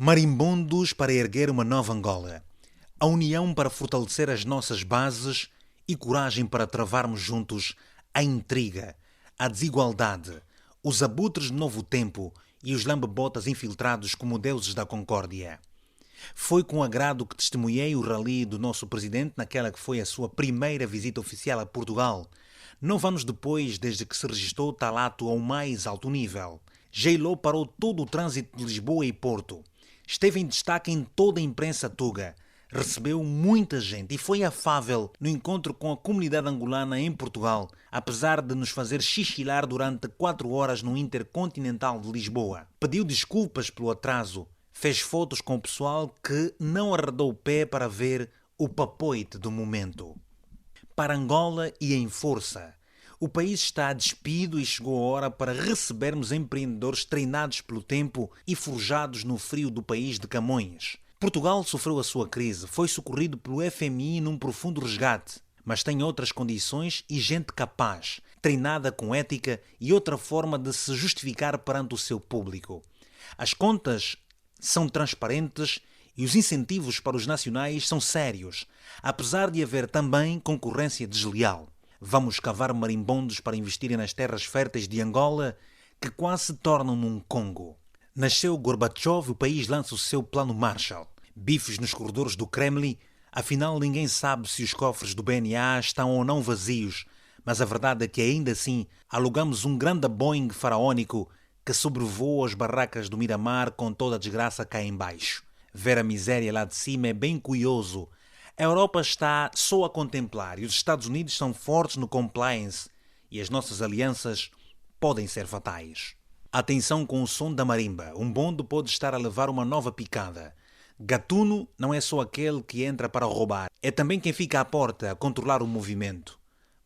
Marimbondos para erguer uma nova Angola. A união para fortalecer as nossas bases e coragem para travarmos juntos a intriga, a desigualdade, os abutres de novo tempo e os lambe-botas infiltrados como deuses da concórdia. Foi com agrado que testemunhei o rally do nosso presidente naquela que foi a sua primeira visita oficial a Portugal, 9 anos depois desde que se registrou tal ato ao mais alto nível. Geiló parou todo o trânsito de Lisboa e Porto. Esteve em destaque em toda a imprensa tuga. Recebeu muita gente e foi afável no encontro com a comunidade angolana em Portugal, apesar de nos fazer xixilar durante 4 horas no Intercontinental de Lisboa. Pediu desculpas pelo atraso. Fez fotos com o pessoal que não arredou o pé para ver o papoite do momento. Para Angola e em força. O país está despido e chegou a hora para recebermos empreendedores treinados pelo tempo e forjados no frio do país de Camões. Portugal sofreu a sua crise, foi socorrido pelo FMI num profundo resgate, mas tem outras condições e gente capaz, treinada com ética e outra forma de se justificar perante o seu público. As contas são transparentes e os incentivos para os nacionais são sérios, apesar de haver também concorrência desleal. Vamos cavar marimbondos para investirem nas terras férteis de Angola, que quase se tornam num Congo. Nasceu Gorbachev e o país lança o seu plano Marshall. Bifes nos corredores do Kremlin, afinal ninguém sabe se os cofres do BNA estão ou não vazios, mas a verdade é que ainda assim alugamos um grande Boeing faraónico que sobrevoa as barracas do Miramar com toda a desgraça cá em baixo. Ver a miséria lá de cima é bem curioso. A Europa está só a contemplar e os Estados Unidos são fortes no compliance e as nossas alianças podem ser fatais. Atenção com o som da marimba. Um bonde pode estar a levar uma nova picada. Gatuno não é só aquele que entra para roubar. É também quem fica à porta a controlar o movimento.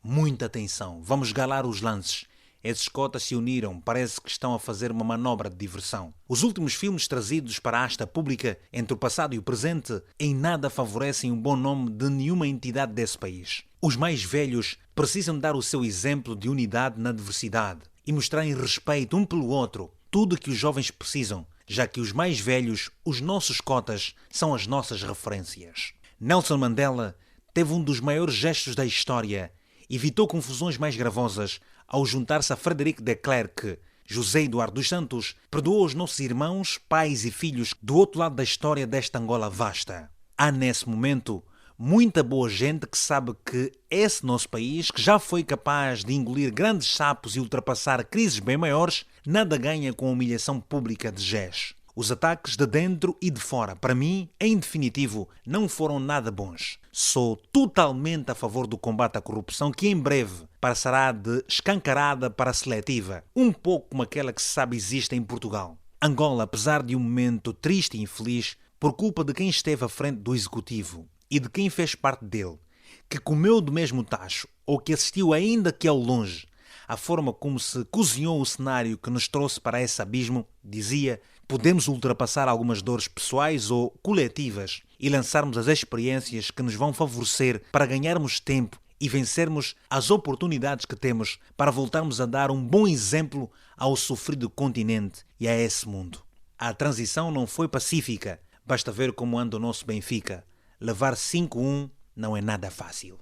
Muita atenção. Vamos galar os lances. Esses cotas se uniram, parece que estão a fazer uma manobra de diversão. Os últimos filmes trazidos para a asta pública, entre o passado e o presente, em nada favorecem o bom nome de nenhuma entidade desse país. Os mais velhos precisam dar o seu exemplo de unidade na diversidade e mostrarem respeito um pelo outro, tudo o que os jovens precisam, já que os mais velhos, os nossos cotas, são as nossas referências. Nelson Mandela teve um dos maiores gestos da história, evitou confusões mais gravosas ao juntar-se a Frederic de Klerk. José Eduardo dos Santos perdoou os nossos irmãos, pais e filhos do outro lado da história desta Angola vasta. Há nesse momento muita boa gente que sabe que esse nosso país, que já foi capaz de engolir grandes sapos e ultrapassar crises bem maiores, nada ganha com a humilhação pública de GES. Os ataques de dentro e de fora, para mim, em definitivo, não foram nada bons. Sou totalmente a favor do combate à corrupção que em breve passará de escancarada para seletiva, um pouco como aquela que se sabe existe em Portugal. Angola, apesar de um momento triste e infeliz, por culpa de quem esteve à frente do executivo e de quem fez parte dele, que comeu do mesmo tacho ou que assistiu ainda que ao longe, a forma como se cozinhou o cenário que nos trouxe para esse abismo, dizia, podemos ultrapassar algumas dores pessoais ou coletivas e lançarmos as experiências que nos vão favorecer para ganharmos tempo e vencermos as oportunidades que temos para voltarmos a dar um bom exemplo ao sofrido continente e a esse mundo. A transição não foi pacífica, basta ver como anda o nosso Benfica. Levar 5-1 não é nada fácil.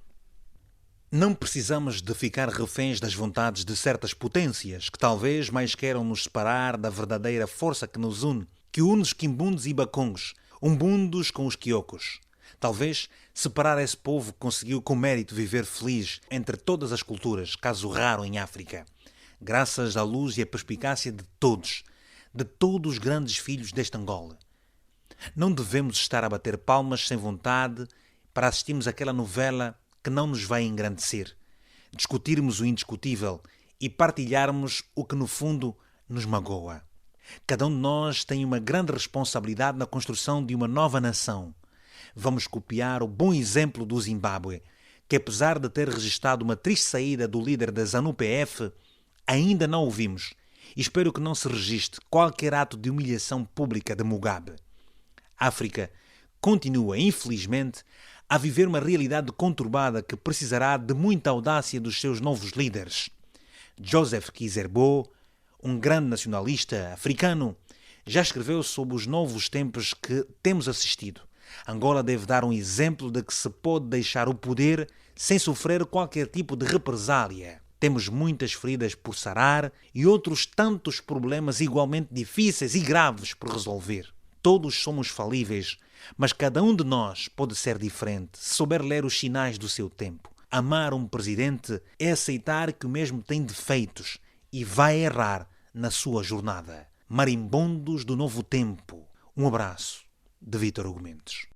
Não precisamos de ficar reféns das vontades de certas potências que talvez mais queiram nos separar da verdadeira força que nos une, que une os quimbundos e bacongos, umbundos com os quiocos. Talvez separar esse povo que conseguiu com mérito viver feliz entre todas as culturas, caso raro em África, graças à luz e à perspicácia de todos os grandes filhos desta Angola. Não devemos estar a bater palmas sem vontade para assistirmos àquela novela que não nos vai engrandecer, discutirmos o indiscutível e partilharmos o que no fundo nos magoa. Cada um de nós tem uma grande responsabilidade na construção de uma nova nação. Vamos copiar o bom exemplo do Zimbábue, que apesar de ter registrado uma triste saída do líder da ZANU-PF, ainda não o vimos e espero que não se registre qualquer ato de humilhação pública de Mugabe. A África continua, infelizmente, a viver uma realidade conturbada que precisará de muita audácia dos seus novos líderes. Joseph Kizerbo, um grande nacionalista africano, já escreveu sobre os novos tempos que temos assistido. Angola deve dar um exemplo de que se pode deixar o poder sem sofrer qualquer tipo de represália. Temos muitas feridas por sarar e outros tantos problemas igualmente difíceis e graves por resolver. Todos somos falíveis, mas cada um de nós pode ser diferente se souber ler os sinais do seu tempo. Amar um presidente é aceitar que o mesmo tem defeitos e vai errar na sua jornada. Marimbondos do novo tempo. Um abraço de Vítor Hugo Mendes.